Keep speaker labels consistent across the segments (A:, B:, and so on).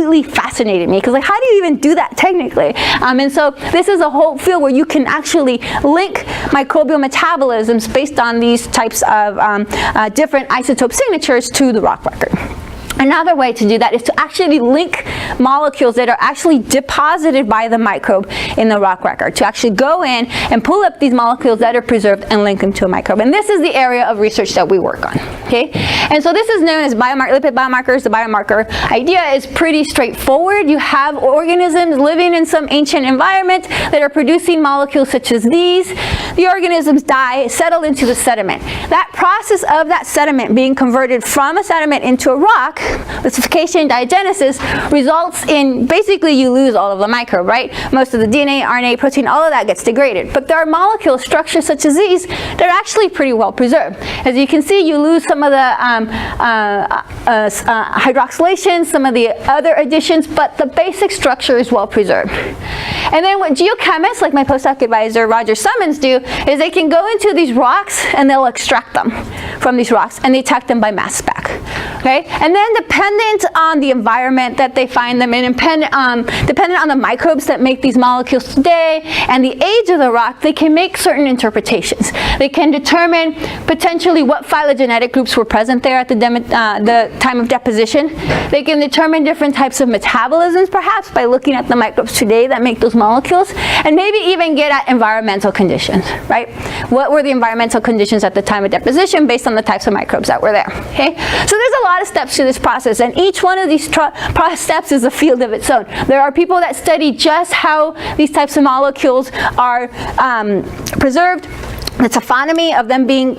A: completely fascinated me, because like, how do you even do that technically? And so this is a whole field where you can actually link microbial metabolisms based on these types of different isotope signatures to the rock record. Another way to do that is to actually link molecules that are actually deposited by the microbe in the rock record, to actually go in and pull up these molecules that are preserved and link them to a microbe. And this is the area of research that we work on, okay? And so this is known as lipid biomarkers. The biomarker idea is pretty straightforward. You have organisms living in some ancient environment that are producing molecules such as these. The organisms die, settle into the sediment. That process of that sediment being converted from a sediment into a rock, lissification, diagenesis, results in basically you lose all of the microbe, right? Most of the DNA, RNA, protein, all of that gets degraded. But there are molecule structures such as these that are actually pretty well preserved. As you can see, you lose some of the hydroxylation, some of the other additions, but the basic structure is well preserved. And then what geochemists, like my postdoc advisor Roger Summons, do is they can go into these rocks and they'll extract them from these rocks and they detect them by mass spec. Okay? And then dependent on the environment that they find them in, dependent on the microbes that make these molecules today and the age of the rock, they can make certain interpretations. They can determine potentially what phylogenetic groups were present there at the time of deposition. They can determine different types of metabolisms, perhaps, by looking at the microbes today that make those molecules, and maybe even get at environmental conditions, right? What were the environmental conditions at the time of deposition based on the types of microbes that were there, okay? So there's a lot of steps to this process, and each one of these steps is a field of its own. There are people that study just how these types of molecules are preserved, the taphonomy of them being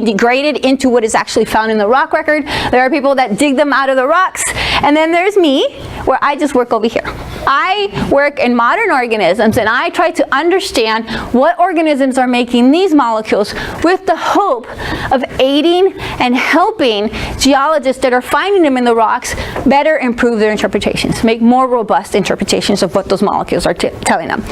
A: degraded into what is actually found in the rock record. There are people that dig them out of the rocks, and then there's me, where I just work over here. I work in modern organisms, and I try to understand what organisms are making these molecules with the hope of aiding and helping geologists that are finding them in the rocks better improve their interpretations, make more robust interpretations of what those molecules are telling them.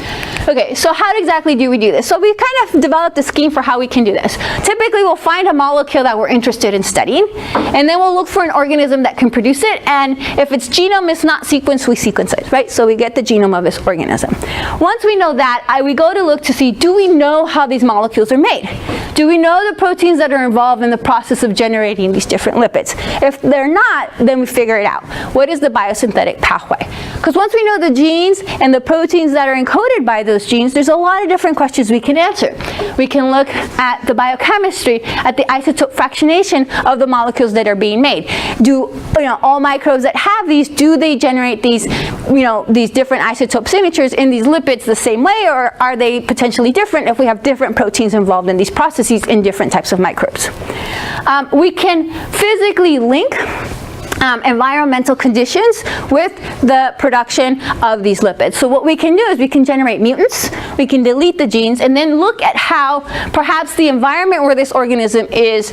A: Okay, so how exactly do we do this? So we kind of developed a scheme for how we can do this. Typically, we'll find a molecule that we're interested in studying, and then we'll look for an organism that can produce it, and if its genome is not sequenced, we sequence it, right? So we get the genome of this organism. Once we know that, we go to look to see, do we know how these molecules are made? Do we know the proteins that are involved in the process of generating these different lipids? If they're not, then we figure it out. What is the biosynthetic pathway? Because once we know the genes and the proteins that are encoded by those genes, there's a lot of different questions we can answer. We can look at the biochemistry, at the isotope fractionation of the molecules that are being made. Do all microbes that have these, do they generate these, these different isotope signatures in these lipids the same way, or are they potentially different if we have different proteins involved in these processes in different types of microbes? We can physically link environmental conditions with the production of these lipids. So what we can do is we can generate mutants, we can delete the genes, and then look at how perhaps the environment where this organism is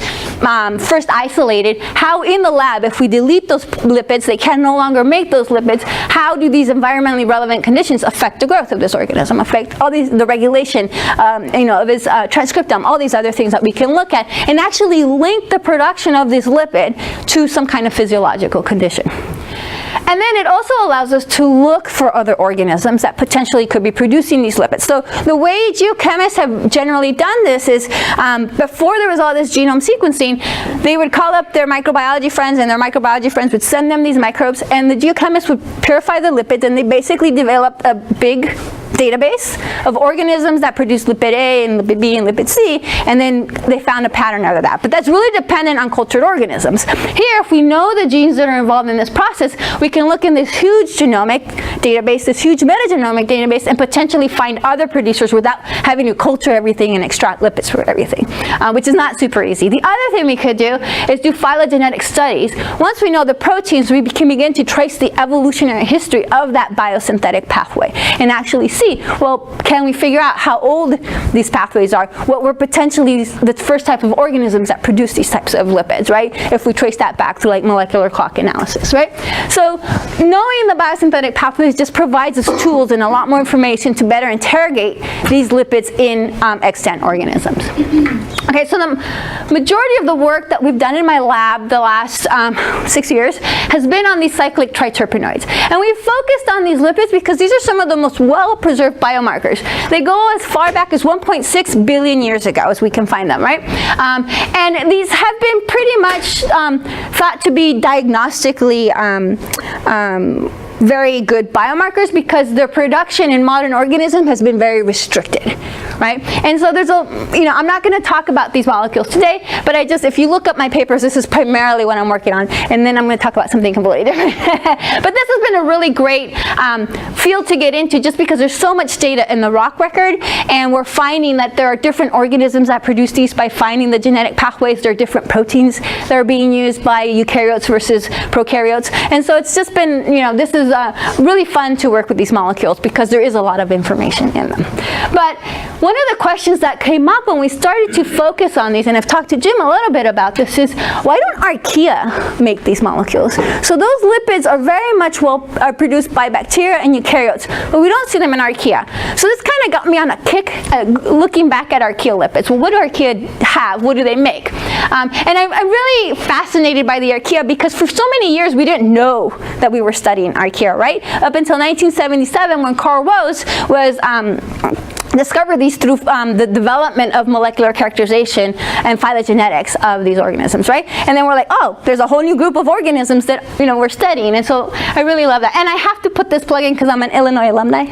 A: first isolated, how in the lab, if we delete those lipids, they can no longer make those lipids, how do these environmentally relevant conditions affect the growth of this organism, affect all these, the regulation of its transcriptome, all these other things that we can look at, and actually link the production of this lipid to some kind of physiological condition. And then it also allows us to look for other organisms that potentially could be producing these lipids. So the way geochemists have generally done this is before there was all this genome sequencing, they would call up their microbiology friends, and their microbiology friends would send them these microbes, and the geochemists would purify the lipids, and they basically developed a big database of organisms that produce lipid A and lipid B and lipid C, and then they found a pattern out of that. But that's really dependent on cultured organisms. Here, if we know the genes that are involved in this process, we can look in this huge genomic database, this huge metagenomic database, and potentially find other producers without having to culture everything and extract lipids from everything, which is not super easy. The other thing we could do is do phylogenetic studies. Once we know the proteins, we can begin to trace the evolutionary history of that biosynthetic pathway and actually see see, well, can we figure out how old these pathways are? What were potentially the first type of organisms that produce these types of lipids, right? If we trace that back to like molecular clock analysis, right? So knowing the biosynthetic pathways just provides us tools and a lot more information to better interrogate these lipids in extant organisms. Okay, so the majority of the work that we've done in my lab the last 6 years has been on these cyclic triterpenoids. And we've focused on these lipids because these are some of the most well-preserved biomarkers. They go as far back as 1.6 billion years ago, as we can find them, right? And these have been pretty much thought to be diagnostically very good biomarkers because their production in modern organisms has been very restricted, right? And so there's I'm not going to talk about these molecules today, but if you look up my papers, this is primarily what I'm working on, and then I'm going to talk about something completely different. But this has been a really great field to get into just because there's so much data in the rock record, and we're finding that there are different organisms that produce these by finding the genetic pathways. There are different proteins that are being used by eukaryotes versus prokaryotes, and so it's just been, this is really fun to work with these molecules because there is a lot of information in them. But one of the questions that came up when we started to focus on these, and I've talked to Jim a little bit about this, is why don't Archaea make these molecules? So those lipids are very much are produced by bacteria and eukaryotes, but we don't see them in Archaea. So this kind of got me on a kick looking back at Archaea lipids. Well, what do Archaea have? What do they make? And I'm really fascinated by the Archaea because for so many years we didn't know that we were studying Archaea, right? Up until 1977 when Carl Rose was discovered these through the development of molecular characterization and phylogenetics of these organisms, right? And then we're like, oh, there's a whole new group of organisms that we're studying, and so I really love that. And I have to put this plug in because I'm an Illinois alumni.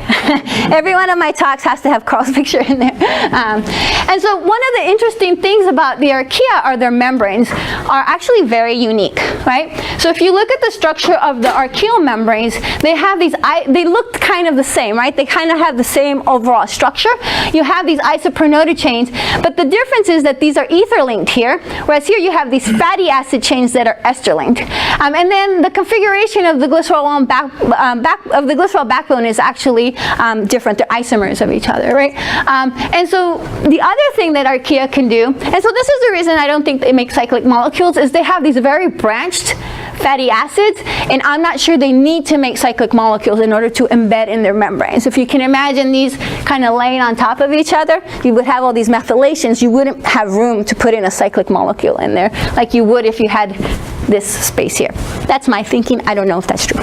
A: Every one of my talks has to have Carl's picture in there. And so one of the interesting things about the Archaea are their membranes are actually very unique, right? So if you look at the structure of the archaeal membranes, they have these, they look kind of the same, right? They kind of have the same overall structure. You have these isopronoid chains, but the difference is that these are ether linked here, whereas here you have these fatty acid chains that are ester linked. And then the configuration of the glycerol backbone is actually different. They're isomers of each other, right? And so the other thing that Archaea can do, and so this is the reason I don't think they make cyclic molecules, is they have these very branched fatty acids, and I'm not sure they need to make cyclic molecules in order to embed in their membranes. If you can imagine these kind of laying on top of each other, you would have all these methylations. You wouldn't have room to put in a cyclic molecule in there like you would if you had this space here. That's my thinking. I don't know if that's true.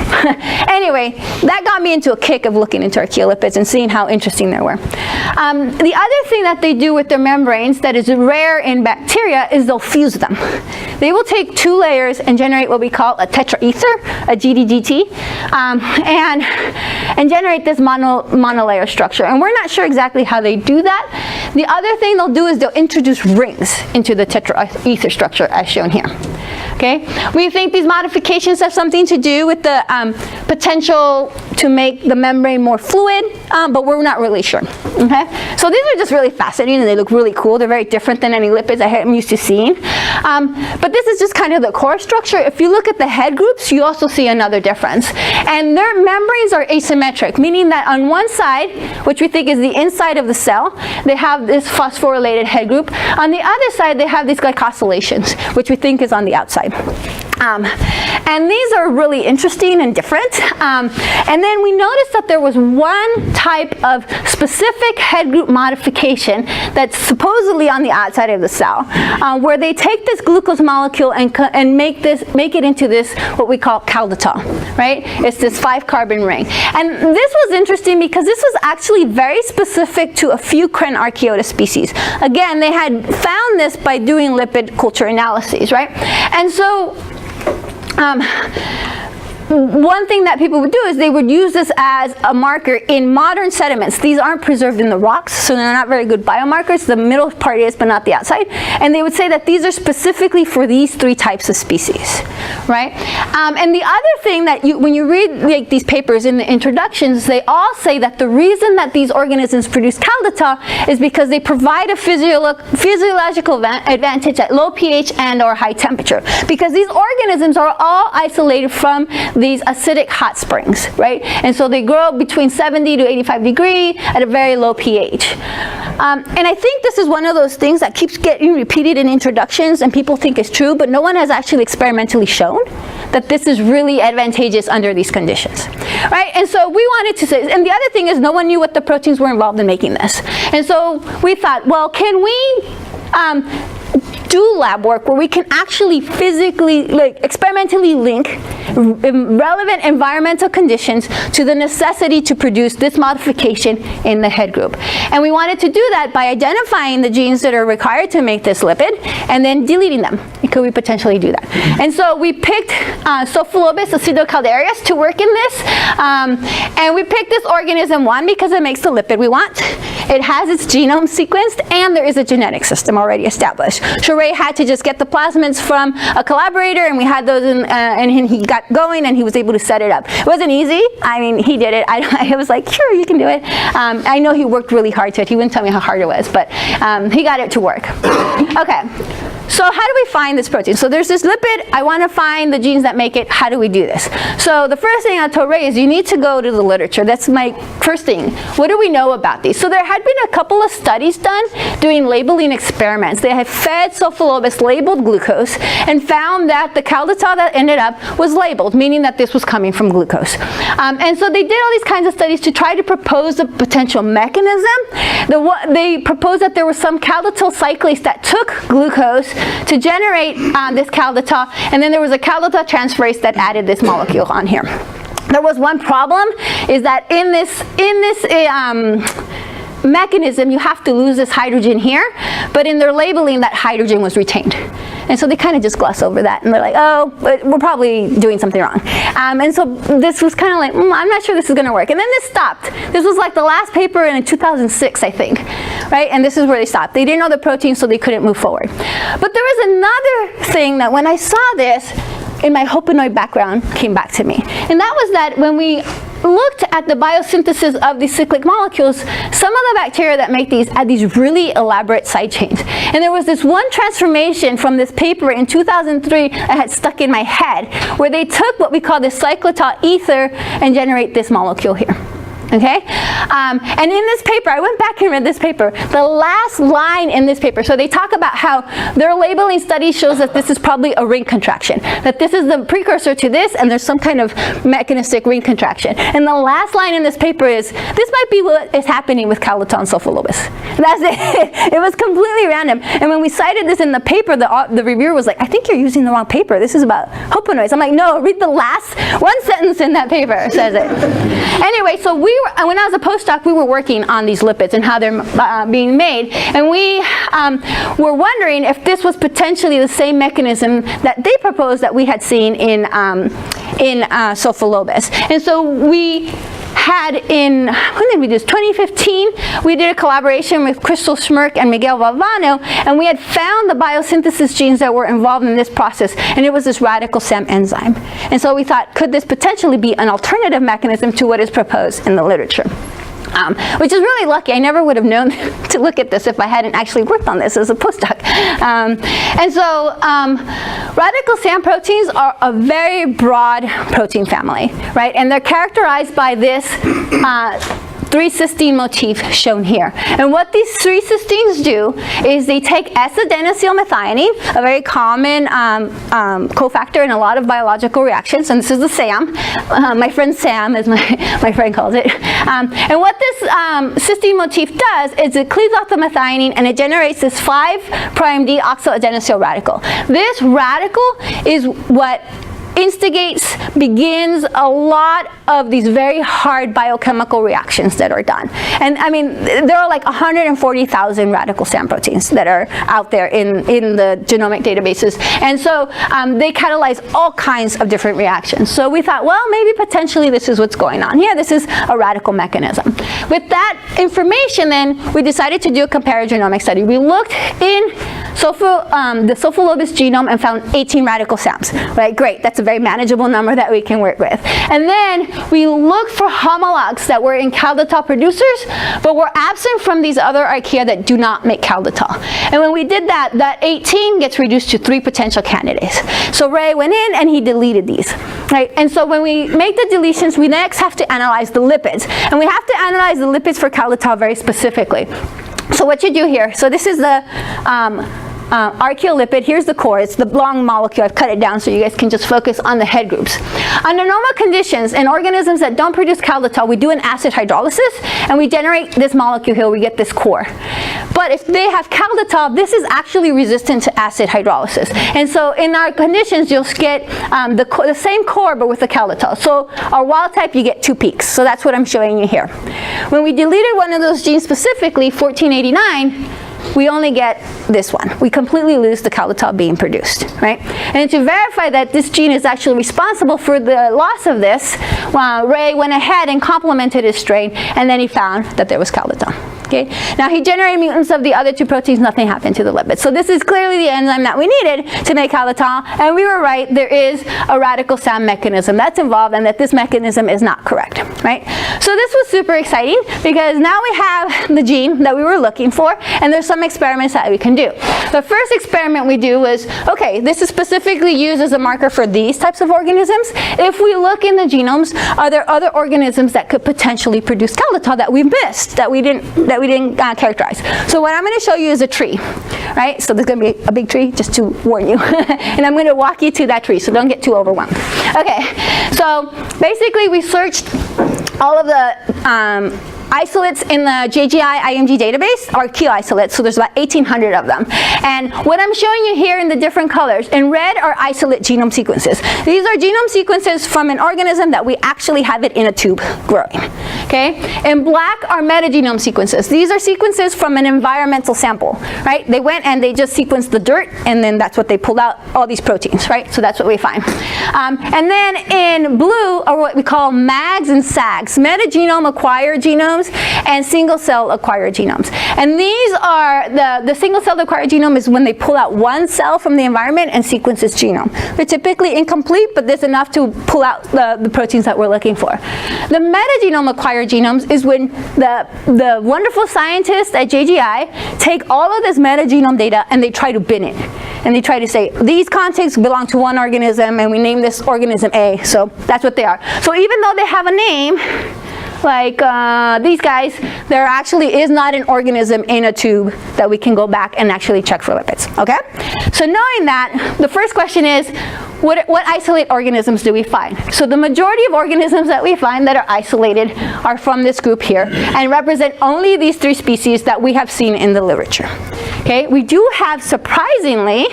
A: Anyway, that got me into a kick of looking into Archaea lipids and seeing how interesting they were. The other thing that they do with their membranes that is rare in bacteria is they'll fuse them. They will take two layers and generate what we call a tetraether, a GDGT, and generate this monolayer structure. And we're not sure exactly how they do that. The other thing they'll do is they'll introduce rings into the tetraether structure as shown here. Okay, we think these modifications have something to do with the potential to make the membrane more fluid, but we're not really sure. Okay, so these are just really fascinating and they look really cool. They're very different than any lipids I'm used to seeing. But this is just kind of the core structure. If you look at the head groups, you also see another difference. And their membranes are asymmetric, meaning that on one side, which we think is the inside of the cell, they have this phosphorylated head group. On the other side, they have these glycosylations, which we think is on the outside. And these are really interesting and different. And then we noticed that there was one type of specific head group modification that's supposedly on the outside of the cell, where they take this glucose molecule and make it into this what we call calditol, right? It's this 5-carbon ring. And this was interesting because this was actually very specific to a few Cren Archaeota species. Again, they had found this by doing lipid culture analyses, right? And so one thing that people would do is they would use this as a marker in modern sediments. These aren't preserved in the rocks, so they're not very good biomarkers. The middle part is, but not the outside. And they would say that these are specifically for these 3 types of species, right? And the other thing that when you read these papers in the introductions, they all say that the reason that these organisms produce calditol is because they provide a physiological advantage at low pH and or high temperature. Because these organisms are all isolated from these acidic hot springs, right? And so they grow between 70 to 85 degrees at a very low pH. And I think this is one of those things that keeps getting repeated in introductions and people think is true, but no one has actually experimentally shown that this is really advantageous under these conditions, right? And so we wanted to say, and the other thing is no one knew what the proteins were involved in making this. And so we thought, well, can we do lab work where we can actually physically, like experimentally link relevant environmental conditions to the necessity to produce this modification in the head group. And we wanted to do that by identifying the genes that are required to make this lipid and then deleting them. Could we potentially do that? And so we picked Sulfolobus acidocaldarius to work in this. And we picked this organism, one, because it makes the lipid we want. It has its genome sequenced, and there is a genetic system already established. So Ray had to just get the plasmids from a collaborator, and we had those in, and he got going, and he was able to set it up. It wasn't easy. I mean, he did it. I was like, sure, you can do it. I know he worked really hard to it. He wouldn't tell me how hard it was, but he got it to work. Okay. So how do we find this protein? So there's this lipid. I want to find the genes that make it. How do we do this? So the first thing I told Ray is you need to go to the literature. That's my first thing. What do we know about these? So there had been a couple of studies done doing labeling experiments. They had fed Sulfolobus labeled glucose and found that the calditol that ended up was labeled, meaning that this was coming from glucose. And so they did all these kinds of studies to try to propose a potential mechanism. They proposed that there was some calditol cyclase that took glucose to generate this calditol, and then there was a calditol transferase that added this molecule on here. There was one problem, is that in this mechanism, you have to lose this hydrogen here, but in their labeling, that hydrogen was retained. And so they kind of just gloss over that, and they're like, oh, we're probably doing something wrong. And so this was kind of like, I'm not sure this is going to work. And then this stopped. This was like the last paper in 2006, I think, right? And this is where they stopped. They didn't know the protein, so they couldn't move forward. But there was another thing that when I saw this, in my Hopanoid background, came back to me. And that was that when we looked at the biosynthesis of these cyclic molecules, some of the bacteria that make these had these really elaborate side chains. And there was this one transformation from this paper in 2003 that had stuck in my head, where they took what we call the cyclotol ether and generate this molecule here. Okay? And in this paper, I went back and read this paper, the last line in this paper, so they talk about how their labeling study shows that this is probably a ring contraction, that this is the precursor to this, and there's some kind of mechanistic ring contraction. And the last line in this paper is, this might be what is happening with calditol and Sulfolobus. That's it. It was completely random. And when we cited this in the paper, the reviewer was like, I think you're using the wrong paper. This is about hopanoids. I'm like, no, read the last one sentence in that paper says it. Anyway, so when I was a postdoc, we were working on these lipids and how they're being made, and we were wondering if this was potentially the same mechanism that they proposed that we had seen in Sulfolobus. And so we had when did we do this? 2015, we did a collaboration with Crystal Schmirk and Miguel Valvano, and we had found the biosynthesis genes that were involved in this process, and it was this radical SAM enzyme. And so we thought, could this potentially be an alternative mechanism to what is proposed in the literature? Which is really lucky. I never would have known to look at this if I hadn't actually worked on this as a postdoc. And so radical SAM proteins are a very broad protein family, right? And they're characterized by this 3-cysteine motif shown here. And what these 3 cysteines do is they take S-adenosylmethionine, a very common cofactor in a lot of biological reactions, and this is the SAM. My friend Sam, as my friend calls it. And what this cysteine motif does is it cleaves off the methionine and it generates this 5'D oxoadenylyl radical. This radical is what begins a lot of these very hard biochemical reactions that are done. And I mean, there are like 140,000 radical SAM proteins that are out there in the genomic databases. And so they catalyze all kinds of different reactions. So we thought, well, maybe potentially this is what's going on here. This is a radical mechanism. With that information, then, we decided to do a comparative genomic study. We looked in the Sulfolobus genome and found 18 radical SAMs. Right, great, that's a very manageable number that we can work with. And then we look for homologs that were in calditol producers, but were absent from these other archaea that do not make calditol. And when we did that, that 18 gets reduced to 3 potential candidates. So Ray went in and he deleted these, right? And so when we make the deletions, we next have to analyze the lipids. And we have to analyze the lipids for calditol very specifically. So what you do here, so this is the archaeolipid. Here's the core. It's the long molecule. I've cut it down so you guys can just focus on the head groups. Under normal conditions, in organisms that don't produce calditol, we do an acid hydrolysis and we generate this molecule here. We get this core. But if they have calditol, this is actually resistant to acid hydrolysis. And so in our conditions, you'll get the same core but with the calditol. So our wild type, you get 2 peaks. So that's what I'm showing you here. When we deleted one of those genes specifically, 1489, we only get this one. We completely lose the calditol being produced, right? And to verify that this gene is actually responsible for the loss of this, Ray went ahead and complemented his strain, and then he found that there was calditol. Okay? Now he generated mutants of the other 2 proteins, nothing happened to the lipids. So this is clearly the enzyme that we needed to make calditol, and we were right, there is a radical SAM mechanism that's involved and that this mechanism is not correct, right? So this was super exciting because now we have the gene that we were looking for, and there's some experiments that we can do. The first experiment we do was, okay, this is specifically used as a marker for these types of organisms. If we look in the genomes, are there other organisms that could potentially produce calditol that we missed, that we didn't characterize? So what I'm going to show you is a tree, right? So there's going to be a big tree, just to warn you. And I'm going to walk you to that tree, so don't get too overwhelmed. Okay, so basically we searched all of the isolates in the JGI IMG database, Archaea isolates, so there's about 1,800 of them. And what I'm showing you here in the different colors, in red are isolate genome sequences. These are genome sequences from an organism that we actually have it in a tube growing. Okay? In black are metagenome sequences. These are sequences from an environmental sample, right? They went and they just sequenced the dirt, and then that's what they pulled out, all these proteins, right? So that's what we find. And then in blue are what we call MAGs and SAGs, metagenome acquired genomes and single-cell acquired genomes. And these are, the single-cell acquired genome is when they pull out one cell from the environment and sequence its genome. They're typically incomplete, but there's enough to pull out the proteins that we're looking for. The metagenome acquired genomes is when the wonderful scientists at JGI take all of this metagenome data and they try to bin it. And they try to say, these contexts belong to one organism, and we name this organism A. So that's what they are. So even though they have a name, like these guys, there actually is not an organism in a tube that we can go back and actually check for lipids, okay? So knowing that, the first question is, what isolate organisms do we find? So the majority of organisms that we find that are isolated are from this group here and represent only these 3 species that we have seen in the literature. Okay, we do have, surprisingly,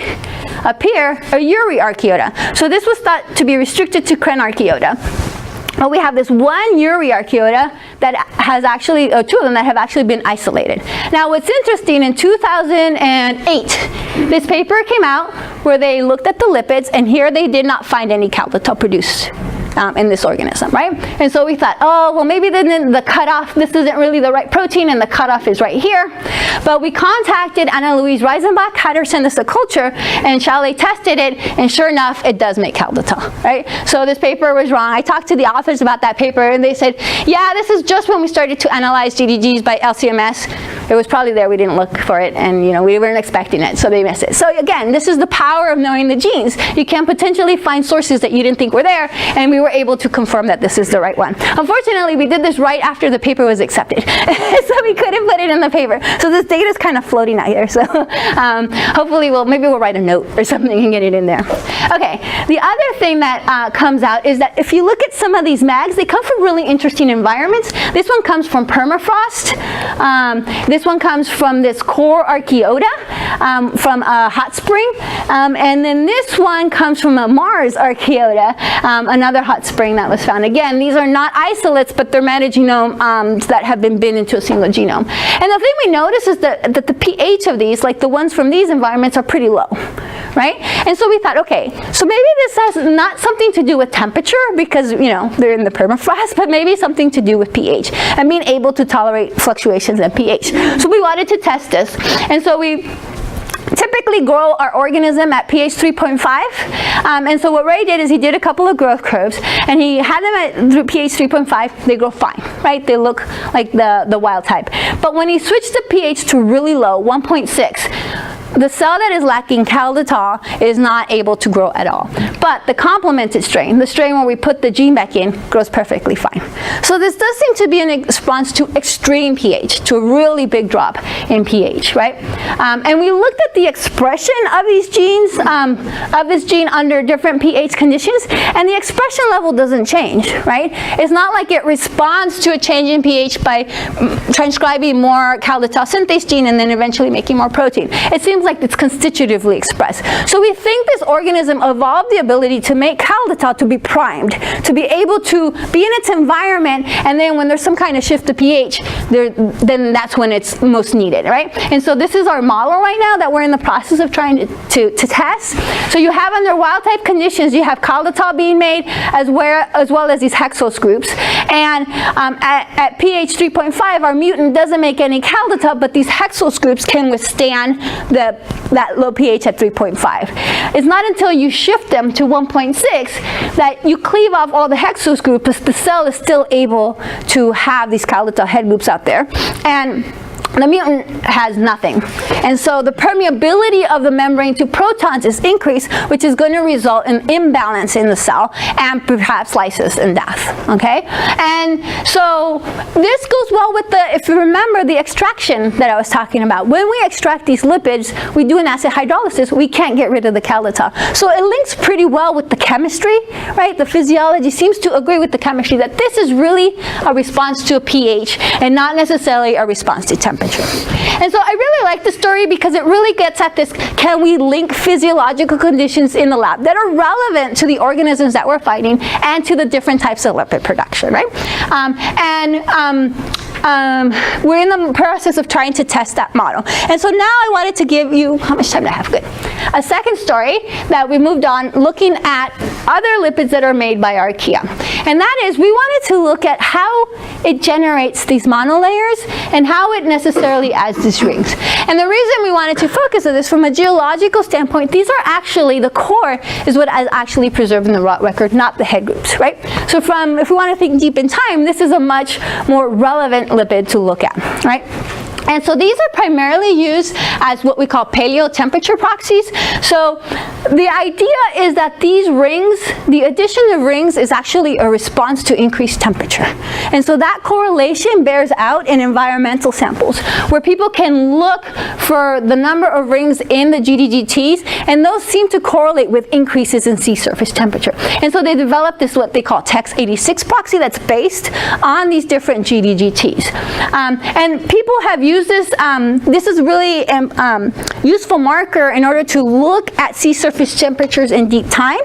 A: up here, a Uri-Archaeota. So this was thought to be restricted to Crenarchaeota. But we have this one Uri-Archaeota that has actually, 2 of them that have actually been isolated. Now what's interesting, in 2008, this paper came out where they looked at the lipids, and here they did not find any calditol produced in this organism, right? And so we thought, oh, well, maybe then the cutoff, this isn't really the right protein, and the cutoff is right here. But we contacted Anna Louise Reisenbach, had her send us a culture, and Chalet tested it, and sure enough, it does make calditol, right? So this paper was wrong. I talked to the authors about that paper, and they said, yeah, this is just when we started to analyze GDGs by LCMS. It was probably there, we didn't look for it, and we weren't expecting it, so they missed it. So again, this is the power of knowing the genes. You can potentially find sources that you didn't think were there, and we were able to confirm that this is the right one. Unfortunately, we did this right after the paper was accepted, so we couldn't put it in the paper. So this data is kind of floating out here, so hopefully maybe we'll write a note or something and get it in there. Okay, the other thing that comes out is that if you look at some of these MAGs, they come from really interesting environments. This one comes from permafrost. This one comes from this core Archaeota, from a hot spring. And then this one comes from a Mars Archaeota, another hot spring that was found. Again, these are not isolates, but they're metagenomes that have been bin into a single genome. And the thing we notice is that the pH of these, like the ones from these environments, are pretty low, right? And so we thought, okay, so maybe this has not something to do with temperature, because they're in the permafrost, but maybe something to do with pH and being able to tolerate fluctuations in pH. So we wanted to test this, and so we typically grow our organism at pH 3.5. And so what Ray did is he did a couple of growth curves, and he had them at pH 3.5. They grow fine, right? They look like the wild type. But when he switched the pH to really low, 1.6, the cell that is lacking calditol is not able to grow at all. But the complemented strain, the strain where we put the gene back in, grows perfectly fine. So this does seem to be in response to extreme pH, to a really big drop in pH, right? And we looked at the expression of these genes, of this gene under different pH conditions, and the expression level doesn't change, right? It's not like it responds to a change in pH by transcribing more calditol synthase gene and then eventually making more protein. It seems like it's constitutively expressed. So we think this organism evolved the ability to make calditol to be primed, to be able to be in its environment, and then when there's some kind of shift to pH, then that's when it's most needed, right? And so this is our model right now that we're in the process of trying to test. So you have under wild type conditions, you have calditol being made as well as these hexose groups. And at pH 3.5, our mutant doesn't make any calditol, but these hexose groups can withstand that low pH at 3.5. It's not until you shift them to 1.6 that you cleave off all the hexose groups, but the cell is still able to have these calditol head groups out there. And the mutant has nothing. And so the permeability of the membrane to protons is increased, which is going to result in imbalance in the cell and perhaps lysis and death, okay? And so this goes well with if you remember the extraction that I was talking about. When we extract these lipids, we do an acid hydrolysis, we can't get rid of the calditol. So it links pretty well with the chemistry, right? The physiology seems to agree with the chemistry that this is really a response to a pH and not necessarily a response to temperature. And so I really like this story because it really gets at this, can we link physiological conditions in the lab that are relevant to the organisms that we're fighting and to the different types of lipid production, right? We're in the process of trying to test that model. And so now I wanted to give you, how much time do I have? Good. A second story that we moved on looking at other lipids that are made by Archaea. And that is, we wanted to look at how it generates these monolayers and how it necessarily adds these rings. And the reason we wanted to focus on this from a geological standpoint, these are actually, the core is what is actually preserved in the rock record, not the head groups, right? So if we want to think deep in time, this is a much more relevant lipid to look at, right? And so these are primarily used as what we call paleo temperature proxies. So the idea is that these rings, the addition of rings is actually a response to increased temperature. And so that correlation bears out in environmental samples where people can look for the number of rings in the GDGTs, and those seem to correlate with increases in sea surface temperature. And so they developed this, what they call TEX86 proxy, that's based on these different GDGTs. And people have used this. This is really a useful marker in order to look at sea surface temperatures in deep time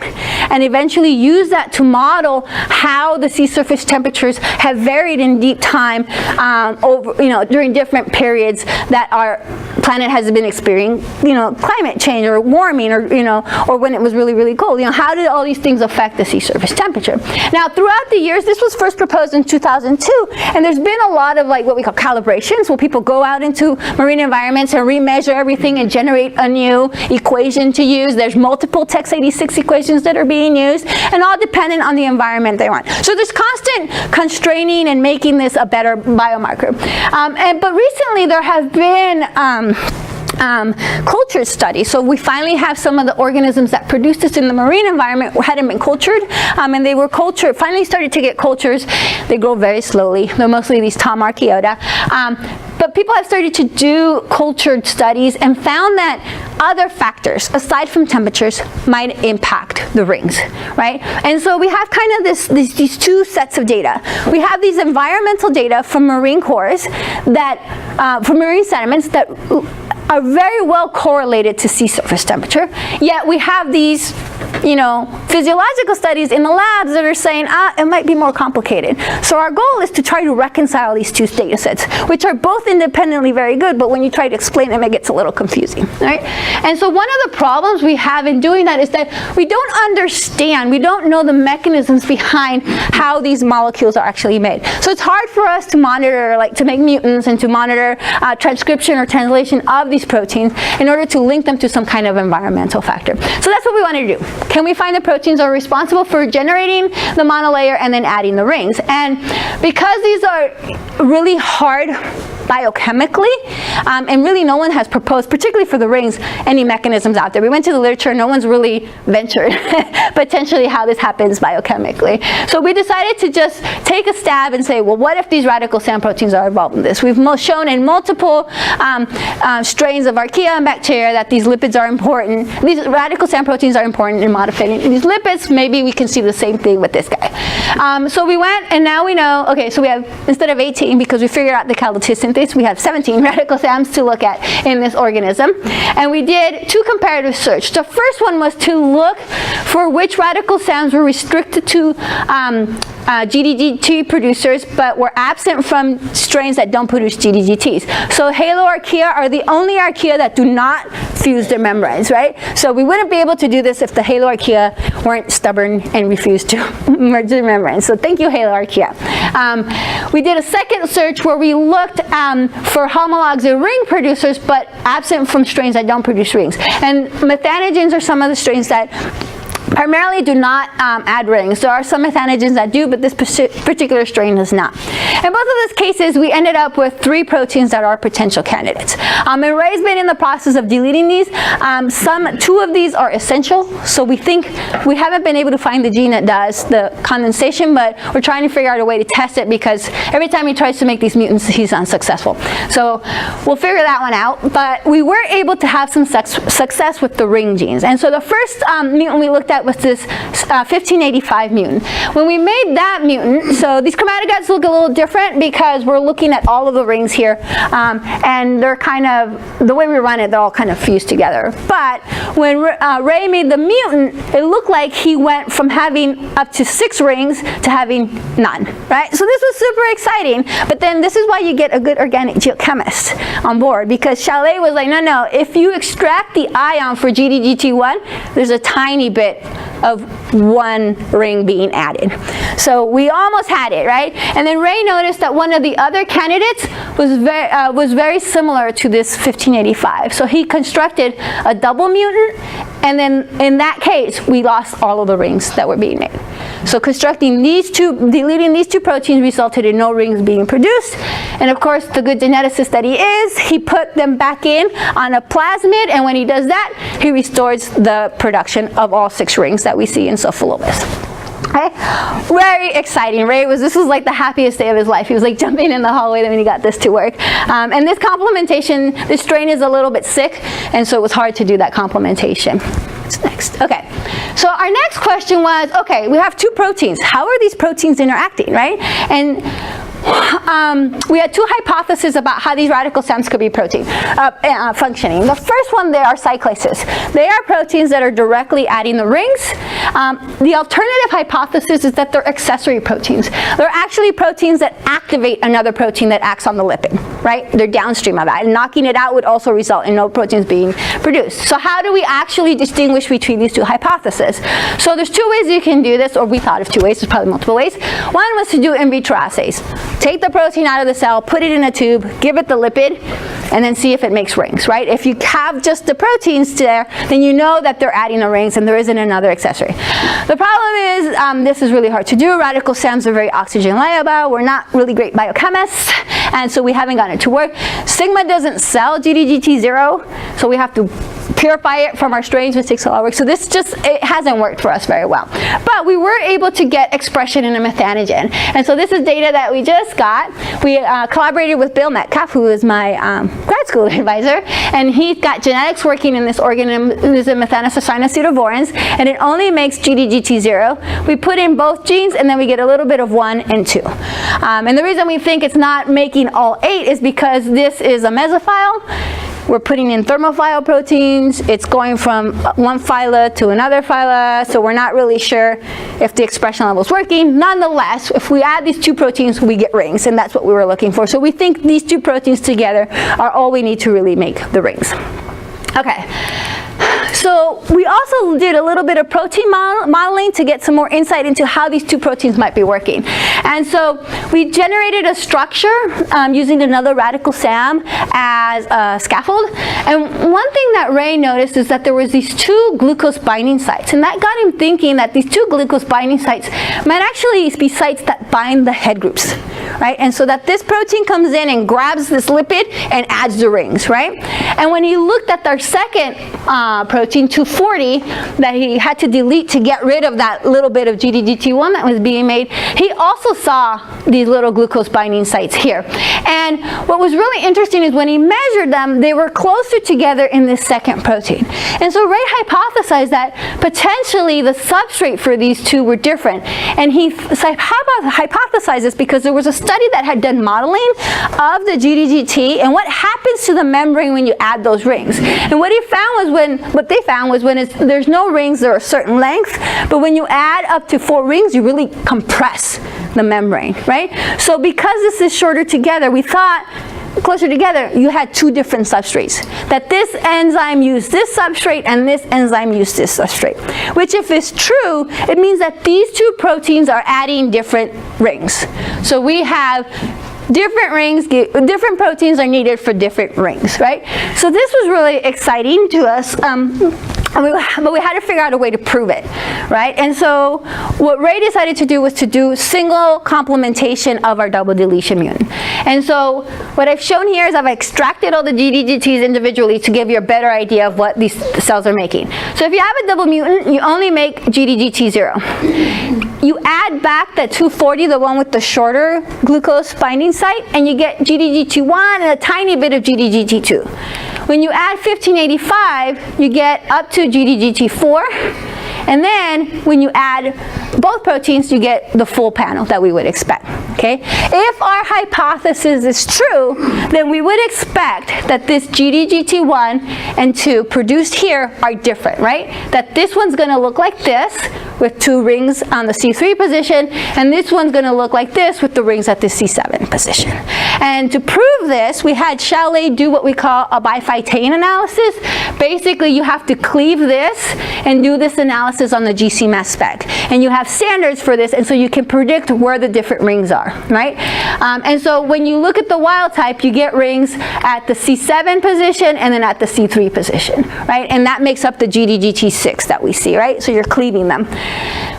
A: and eventually use that to model how the sea surface temperatures have varied in deep time during different periods that our planet has been experiencing, climate change or warming or when it was really, really cold. How did all these things affect the sea surface temperature? Now, throughout the years, this was first proposed in 2002, and there's been a lot of what we call calibrations, where people go out into marine environments and remeasure everything and generate a new equation to use. There's multiple TEX86 equations that are being used, and all dependent on the environment they want. So there's constant constraining and making this a better biomarker. But recently there have been culture studies. So we finally have some of the organisms that produced this in the marine environment hadn't been cultured, and they were cultured, finally started to get cultures. They grow very slowly. They're mostly these Tom Archaeota. But people have started to do cultured studies and found that other factors, aside from temperatures, might impact the rings, right? And so we have kind of these two sets of data. We have these environmental data from marine cores from marine sediments that are very well correlated to sea surface temperature, yet we have these physiological studies in the labs that are saying, it might be more complicated. So our goal is to try to reconcile these two data sets, which are both independently very good, but when you try to explain them, it gets a little confusing, right? And so one of the problems we have in doing that is that we don't understand, we don't know the mechanisms behind how these molecules are actually made. So it's hard for us to monitor, like to make mutants and to monitor transcription or translation of these proteins in order to link them to some kind of environmental factor. So that's what we want to do. Can we find the proteins that are responsible for generating the monolayer and then adding the rings? And because these are really hard biochemically, and really no one has proposed, particularly for the rings, any mechanisms out there. We went to the literature, no one's really ventured potentially how this happens biochemically. So we decided to just take a stab and say, well, what if these radical SAM proteins are involved in this? We've shown in multiple strains of Archaea and bacteria that these lipids are important. These radical SAM proteins are important in modifying these lipids. Maybe we can see the same thing with this guy. So we went, and now we know, okay, so we have, instead of 18, because we figured out the synthase, we have 17 radical SAMs to look at in this organism. And we did 2 comparative search. The first one was to look for which radical SAMs were restricted to GDGT producers, but were absent from strains that don't produce GDGTs. So halo Archaea are the only Archaea that do not fuse their membranes, right? So we wouldn't be able to do this if the halo Archaea weren't stubborn and refused to merge their membranes. So thank you, halo Archaea. We did a second search where we looked for homologs of ring producers, but absent from strains that don't produce rings. And methanogens are some of the strains that primarily do not add rings. There are some methanogens that do, but this particular strain does not. In both of those cases, we ended up with 3 proteins that are potential candidates. And Ray's been in the process of deleting these. 2 of these are essential, so we think we haven't been able to find the gene that does the condensation, but we're trying to figure out a way to test it because every time he tries to make these mutants, he's unsuccessful. So we'll figure that one out, but we were able to have some success with the ring genes. And so the first mutant we looked at was this 1585 mutant. When we made that mutant, so these chromatographs look a little different because we're looking at all of the rings here, and they're kind of, the way we run it, they're all kind of fused together. But when Ray made the mutant, it looked like he went from having up to 6 rings to having none, right? So this was super exciting, but then this is why you get a good organic geochemist on board, because Chalet was like, no, if you extract the ion for GDGT1, there's a tiny bit of 1 ring being added. So we almost had it, right? And then Ray noticed that one of the other candidates was very similar to this 1585. So he constructed a double mutant, and then in that case, we lost all of the rings that were being made. So constructing these 2, deleting these 2 proteins resulted in no rings being produced. And of course, the good geneticist that he is, he put them back in on a plasmid, and when he does that, he restores the production of all 6 rings that we see in Cephalobus. Okay, very exciting. This was like the happiest day of his life. He was like jumping in the hallway when he got this to work. And this complementation, this strain is a little bit sick, and so it was hard to do that complementation. What's next? Okay, so our next question was, okay, we have 2 proteins. How are these proteins interacting, right? And we had 2 hypotheses about how these radical SAMs could be functioning. The first one, they are cyclases. They are proteins that are directly adding the rings. The alternative hypothesis is that they're accessory proteins. They're actually proteins that activate another protein that acts on the lipid, right? They're downstream of that, and knocking it out would also result in no proteins being produced. So how do we actually distinguish between these 2 hypotheses? So there's 2 ways you can do this, or we thought of 2 ways, there's probably multiple ways. One was to do in vitro assays. Take the protein out of the cell, put it in a tube, give it the lipid, and then see if it makes rings, right? If you have just the proteins there, then you know that they're adding the rings and there isn't another accessory. The problem is, this is really hard to do. Radical SAMs are very oxygen liable. We're not really great biochemists, and so we haven't gotten it to work. Sigma doesn't sell GDGT0, so we have to purify it from our strains, which takes a lot of work. So this it hasn't worked for us very well. But we were able to get expression in a methanogen. And so this is data that we just got. We collaborated with Bill Metcalf, who is my grad school advisor, and he's got genetics working in this organism, Methanocyanus pseudovorans, and it only makes GDGT0. We put in both genes, and then we get a little bit of 1 and 2. And the reason we think it's not making all 8 is because this is a mesophile. we're putting in thermophile proteins. It's going from one phyla to another phyla, so we're not really sure if the expression level is working. Nonetheless, if we add these two proteins, we get rings, and that's what we were looking for. So we think these two proteins together are all we need to really make the rings. Okay. So we also did a little bit of protein modeling to get some more insight into how these two proteins might be working. And so we generated a structure using another radical SAM as a scaffold. And one thing that Ray noticed is that there was these two glucose binding sites. And that got him thinking that these two glucose binding sites might actually be sites that bind the head groups, right? And so that this protein comes in and grabs this lipid and adds the rings, right? And when he looked at our second protein, 240, that he had to delete to get rid of that little bit of GDGT1 that was being made, he also saw these little glucose binding sites here. And what was really interesting is when he measured them, they were closer together in this second protein. And so Ray hypothesized that potentially the substrate for these two were different. And he hypothesized this because there was a study that had done modeling of the GDGT and what happens to the membrane when you add those rings. And what they found was when there's no rings, they're a certain length, but when you add up to 4 rings, you really compress the membrane, right? So because this is shorter together, we thought closer together, you had two different substrates. That this enzyme used this substrate and this enzyme used this substrate. Which if it's true, it means that these two proteins are adding different rings. So we have different rings, different proteins are needed for different rings, right? So this was really exciting to us, but we had to figure out a way to prove it, right? And so what Ray decided to do was to do single complementation of our double deletion mutant. And so what I've shown here is I've extracted all the GDGTs individually to give you a better idea of what these cells are making. So if you have a double mutant, you only make GDGT0. You add back that 240, the one with the shorter glucose binding site, and you get GDGT1 and a tiny bit of GDGT2. When you add 1585, you get up to GDGT4. And then when you add both proteins, you get the full panel that we would expect, okay? If our hypothesis is true, then we would expect that this GDGT1 and 2 produced here are different, right? That this one's gonna look like this with 2 rings on the C3 position, and this one's gonna look like this with the rings at the C7 position. And to prove this, we had Chalet do what we call a biphytane analysis. Basically, you have to cleave this and do this analysis on the GC mass spec. And you have standards for this, and so you can predict where the different rings are, right? And so when you look at the wild type, you get rings at the C7 position and then at the C3 position, right? And that makes up the GDGT6 that we see, right? So you're cleaving them.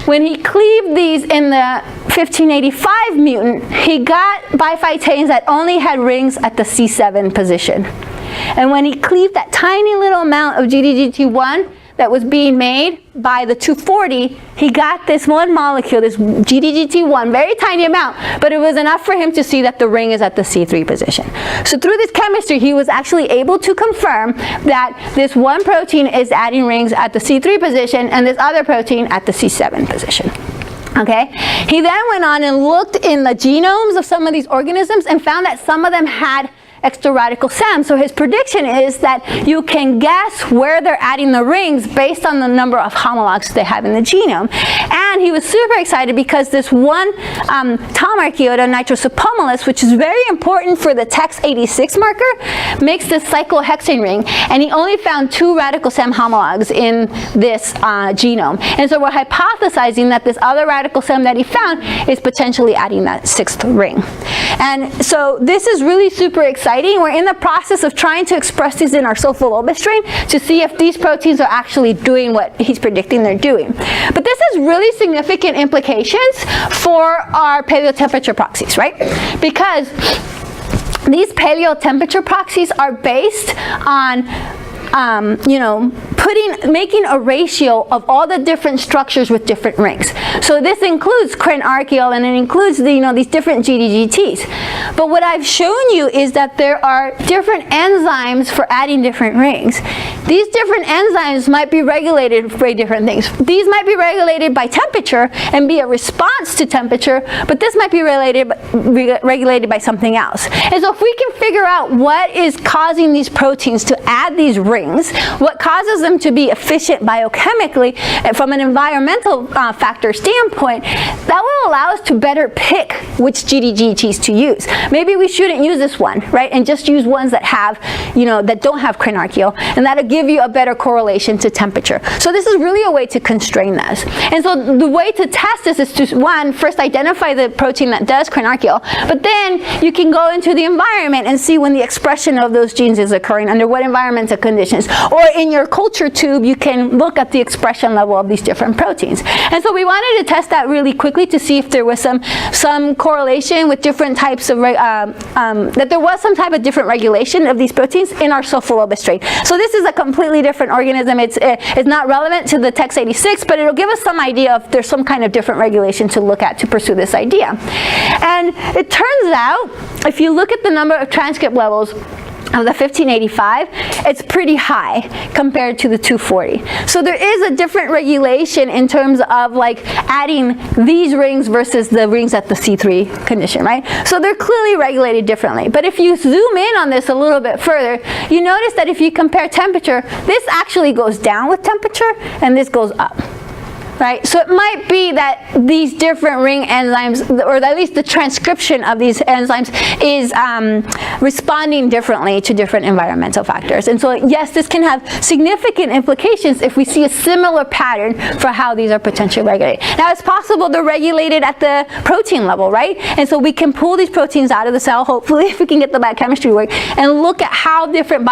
A: When he cleaved these in the 1585 mutant, he got biphytanes that only had rings at the C7 position. And when he cleaved that tiny little amount of GDGT1 that was being made by the 240, he got this one molecule, this GDGT1, very tiny amount, but it was enough for him to see that the ring is at the C3 position. So through this chemistry, he was actually able to confirm that this one protein is adding rings at the C3 position and this other protein at the C7 position. Okay, he then went on and looked in the genomes of some of these organisms and found that some of them had extra radical SAM. So his prediction is that you can guess where they're adding the rings based on the number of homologs they have in the genome. And he was super excited because this one Tom Archaea nitrosapomylase, which is very important for the TEX86 marker, makes this cyclohexane ring. And he only found 2 radical SAM homologs in this genome. And so we're hypothesizing that this other radical SAM that he found is potentially adding that 6th ring. And so this is really super exciting. We're in the process of trying to express these in our sulfolobus strain to see if these proteins are actually doing what he's predicting they're doing. But this has really significant implications for our paleotemperature proxies, right? Because these paleotemperature proxies are based on putting making a ratio of all the different structures with different rings. So this includes Archaea, and it includes these different GDGTs. But what I've shown you is that there are different enzymes for adding different rings. These different enzymes might be regulated by different things. These might be regulated by temperature and be a response to temperature, but this might be regulated by something else. And so if we can figure out what is causing these proteins to add these rings, what causes them to be efficient biochemically from an environmental factor standpoint, that will allow us to better pick which GDGTs to use. Maybe we shouldn't use this one, right, and just use ones that have, that don't have Archaea, and that'll give you a better correlation to temperature. So this is really a way to constrain this. And so the way to test this is to, first identify the protein that does Archaea, but then you can go into the environment and see when the expression of those genes is occurring, under what environmental conditions. Or in your culture tube, you can look at the expression level of these different proteins. And so we wanted to test that really quickly to see if there was some correlation with different types of, that there was some type of different regulation of these proteins in our Sulfolobus strain. So this is a completely different organism. It's not relevant to the TEX86, but it'll give us some idea if there's some kind of different regulation to look at to pursue this idea. And it turns out, if you look at the number of transcript levels of the 1585, it's pretty high compared to the 240. So there is a different regulation in terms of adding these rings versus the rings at the C3 condition, right? So they're clearly regulated differently. But if you zoom in on this a little bit further, you notice that if you compare temperature, this actually goes down with temperature and this goes up. Right? So it might be that these different ring enzymes, or at least the transcription of these enzymes, is responding differently to different environmental factors. And so yes, this can have significant implications if we see a similar pattern for how these are potentially regulated. Now it's possible they're regulated at the protein level, right? And so we can pull these proteins out of the cell, hopefully, if we can get the biochemistry work, and look at how different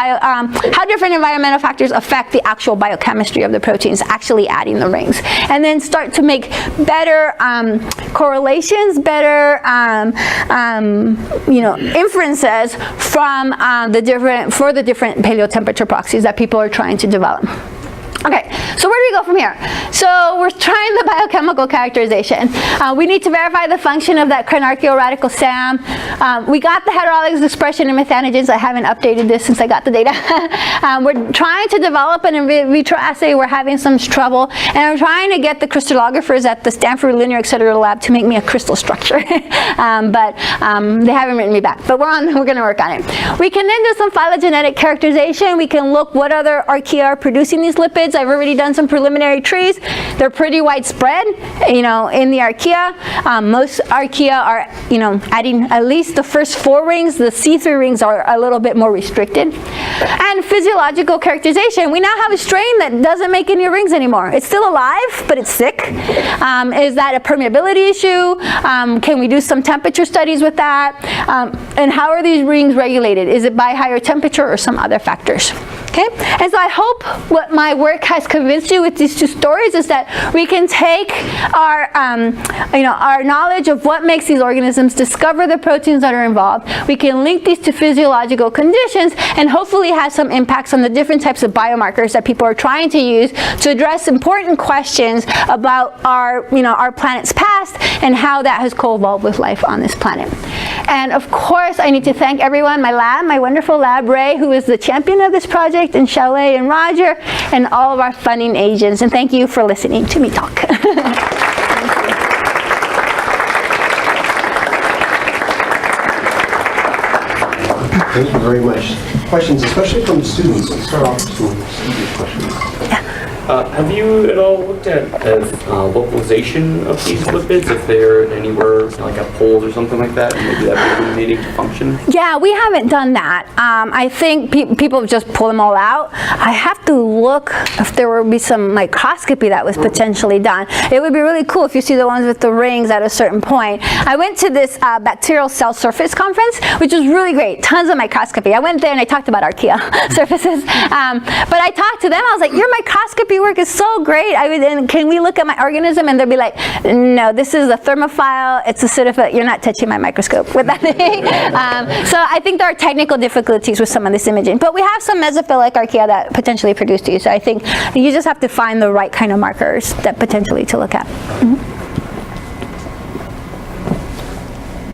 A: environmental factors affect the actual biochemistry of the proteins actually adding the rings. And then start to make better correlations, better inferences from the different paleo temperature proxies that people are trying to develop. Okay, so where do we go from here? So we're trying the biochemical characterization. We need to verify the function of that Archaea radical SAM. We got the heterologous expression in methanogens. I haven't updated this since I got the data. We're trying to develop an in vitro assay. We're having some trouble. And I'm trying to get the crystallographers at the Stanford Linear Accelerator Lab to make me a crystal structure. But they haven't written me back. But we're going to work on it. We can then do some phylogenetic characterization. We can look what other archaea are producing these lipids. I've already done some preliminary trees. They're pretty widespread, in the archaea. Most archaea are, adding at least the first 4 rings. The C3 rings are a little bit more restricted. And physiological characterization. We now have a strain that doesn't make any rings anymore. It's still alive, but it's sick. Is that a permeability issue? Can we do some temperature studies with that? And how are these rings regulated? Is it by higher temperature or some other factors? Okay, and so I hope what my work has convinced you with these 2 stories is that we can take our, our knowledge of what makes these organisms, discover the proteins that are involved. We can link these to physiological conditions and hopefully have some impacts on the different types of biomarkers that people are trying to use to address important questions about our planet's past and how that has co-evolved with life on this planet. And of course, I need to thank everyone, my lab, my wonderful lab, Ray, who is the champion of this project, and Chalet and Roger, and all of our funding agents. And thank you for listening to me talk.
B: Thank you very much. Questions, especially from the students. Let's start off with some questions.
C: Have you at all looked at localization of these lipids, if they're anywhere like at poles or something like that, and maybe that would be needing to function?
A: Yeah, we haven't done that. I think people just pull them all out. I have to look if there would be some microscopy that was potentially done. It would be really cool if you see the ones with the rings at a certain point. I went to this bacterial cell surface conference, which was really great. Tons of microscopy. I went there and I talked about archaea surfaces. But I talked to them. I was like, your microscopy work is so great. And can we look at my organism? And they'll be like, no, this is a thermophile, it's acidophile, you're not touching my microscope with that thing. So I think there are technical difficulties with some of this imaging. But we have some mesophilic archaea that potentially produce these. So I think you just have to find the right kind of markers that potentially to look at.